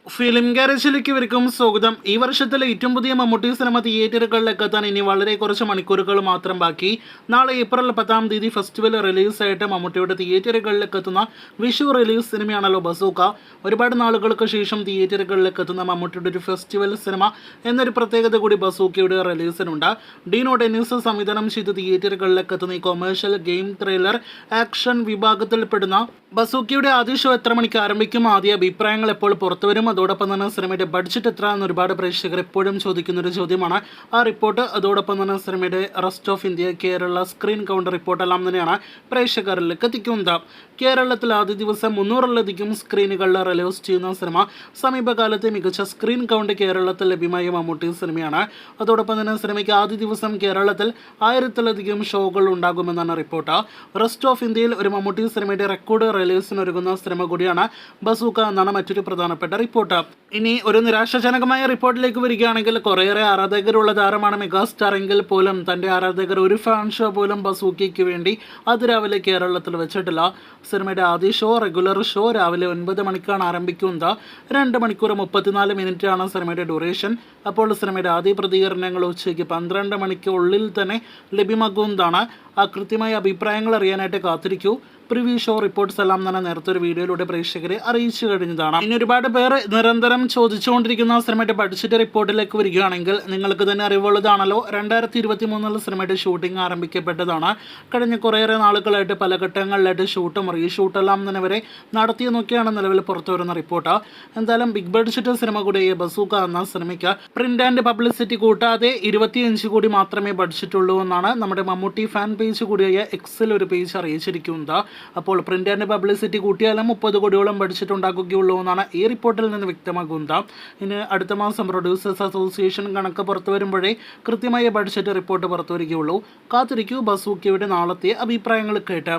Film ഗാരേജിലേക്ക് ഇവർക്കും സ്വാഗതം. ഈ വർഷത്തിലെ ഏറ്റവും പുതിയ മമ്മൂട്ടി സിനിമ തിയേറ്ററുകളിലേക്ക് എത്താൻ ഇനി വളരെ കുറച്ച് മണിക്കൂറുകൾ മാത്രം ബാക്കി. നാളെ ഏപ്രിൽ 10 ഫെസ്റ്റിവൽ റിലീസായിട്ട് മമ്മൂട്ടിയുടെ തിയേറ്ററുകളിലേക്ക് എത്തുന്ന വിഷു റിലീസ് സിനിമയാണല്ലോ ബസൂക്ക. ഒരുപാട് നാളുകൾക്ക് ശേഷം തിയേറ്ററുകളിലേക്ക് എത്തുന്ന മമ്മൂട്ടിയുടെ ഒരു ഫെസ്റ്റിവൽ സിനിമ എന്നൊരു പ്രത്യേകത കൂടി ബസൂക്കയുടെ റിലീസിനുണ്ട്. ഡീനോ ഡെന്നിസ് സംവിധാനം ചെയ്ത് തിയേറ്ററുകളിലേക്ക് എത്തുന്ന ഈ കൊമേഴ്ഷ്യൽ ഗെയിം ത്രില്ലർ ആക്ഷൻ വിഭാഗത്തിൽപ്പെടുന്ന ബസൂക്കയുടെ ആദ്യ ഷോ എത്ര മണിക്ക് ആരംഭിക്കും, ആദ്യ അഭിപ്രായങ്ങൾ എപ്പോൾ പുറത്തുവരും, അതോടൊപ്പം തന്നെ സിനിമയുടെ ബഡ്ജറ്റ് എത്ര എന്ന് ഒരുപാട് പ്രേക്ഷകർ എപ്പോഴും ചോദിക്കുന്നൊരു ചോദ്യമാണ്. ആ റിപ്പോർട്ട്, അതോടൊപ്പം തന്നെ സിനിമയുടെ rest of India, Kerala screen count റിപ്പോർട്ടെല്ലാം തന്നെയാണ് പ്രേക്ഷകരിലേക്ക് എത്തിക്കുന്നത്. കേരളത്തിൽ ആദ്യ ദിവസം 300-ലധികം സ്ക്രീനുകളിൽ റിലീസ് ചെയ്യുന്ന സിനിമ സമീപകാലത്തെ മികച്ച സ്ക്രീൻ കൗണ്ട് കേരളത്തിൽ ലഭ്യമായ മമ്മൂട്ടി സിനിമയാണ്. അതോടൊപ്പം തന്നെ സിനിമയ്ക്ക് ആദ്യ ദിവസം കേരളത്തിൽ 1000-ലധികം ഷോകൾ ഉണ്ടാകുമെന്നാണ് റിപ്പോർട്ട്. റെസ്റ്റ് ഓഫ് ഇന്ത്യയിൽ ഒരു മമ്മൂട്ടി സിനിമയുടെ റെക്കോർഡ് റിലീസിനൊരുങ്ങുന്ന സിനിമ കൂടിയാണ് ബസൂക്ക എന്നാണ് മറ്റൊരു പ്രധാനപ്പെട്ട റിപ്പോർട്ട്. ഇനി ഒരു നിരാശാജനകമായ റിപ്പോർട്ടിലേക്ക് വരികയാണെങ്കിൽ, കുറേയേറെ ആരാധകരുള്ള താരമാണ് മെഗാസ്റ്റാർ എങ്കിൽ പോലും തൻ്റെ ആരാധകർ ഒരു ഫാൻ ഷോ പോലും ബസൂക്കയ്ക്ക് വേണ്ടി അതിരാവിലെ കേരളത്തിൽ വെച്ചിട്ടില്ല. സിനിമയുടെ ആദ്യ ഷോ, റെഗുലർ ഷോ, രാവിലെ 9 മണിക്കാണ് ആരംഭിക്കുന്നത്. 2 മണിക്കൂർ 34 മിനിറ്റാണ് സിനിമയുടെ ഡ്യൂറേഷൻ. അപ്പോൾ സിനിമയുടെ ആദ്യ പ്രതികരണങ്ങൾ ഉച്ചയ്ക്ക് 12 മണിക്ക് ഉള്ളിൽ തന്നെ ലഭ്യമാകുന്നതാണ്. ആ കൃത്യമായ അഭിപ്രായങ്ങൾ അറിയാനായിട്ട് കാത്തിരിക്കൂ. പ്രിവ്യൂ ഷോ റിപ്പോർട്ട്സ് എല്ലാം തന്നെ നേരത്തെ ഒരു വീഡിയോയിലൂടെ പ്രേക്ഷകരെ അറിയിച്ചു കഴിഞ്ഞതാണ്. ഇനി ഒരുപാട് പേർ നിരന്തരം ചോദിച്ചുകൊണ്ടിരിക്കുന്ന സിനിമയുടെ ബഡ്ജറ്റ് റിപ്പോർട്ടിലേക്ക് വരികയാണെങ്കിൽ, നിങ്ങൾക്ക് തന്നെ അറിവുള്ളതാണല്ലോ, 2023 സിനിമയുടെ ഷൂട്ടിംഗ് ആരംഭിക്കപ്പെട്ടതാണ്. കഴിഞ്ഞ കുറേയേറെ നാളുകളായിട്ട് പല ഘട്ടങ്ങളിലായിട്ട് ഷൂട്ടും റീഷൂട്ടെല്ലാം തന്നെ വരെ നടത്തിയെന്നൊക്കെയാണ് നിലവിൽ പുറത്തു വരുന്ന റിപ്പോർട്ട്. എന്തായാലും ബിഗ് ബഡ്ജറ്റ് സിനിമ കൂടിയ ബസൂക്ക എന്ന സിനിമയ്ക്ക് പ്രിന്റ് ആൻഡ് പബ്ലിസിറ്റി കൂട്ടാതെ 25 കോടി മാത്രമേ ബഡ്ജറ്റ് ഉള്ളൂ എന്നാണ് നമ്മുടെ മമ്മൂട്ടി ഫാൻ പേജ് കൂടിയായ എക്സിൽ ഒരു പേജ് അറിയിച്ചിരിക്കുന്നത്. അപ്പോൾ പ്രിന്റ് ആൻഡ് പബ്ലിസിറ്റി കൂട്ടിയാലും 30 കോടിയോളം ബഡ്ജറ്റ് ഉണ്ടാക്കുകയുള്ളൂ എന്നാണ് ഈ റിപ്പോർട്ടിൽ നിന്ന് വ്യക്തമാക്കുന്നത്. ഇനി അടുത്ത മാസം പ്രൊഡ്യൂസേഴ്സ് അസോസിയേഷൻ കണക്ക് പുറത്തു വരുമ്പോഴേ കൃത്യമായ ബഡ്ജറ്റ് റിപ്പോർട്ട് പുറത്തു വരികയുള്ളൂ. കാത്തിരിക്കൂ ബസൂക്കയുടെ നാളത്തെ അഭിപ്രായങ്ങൾ കേട്ട്.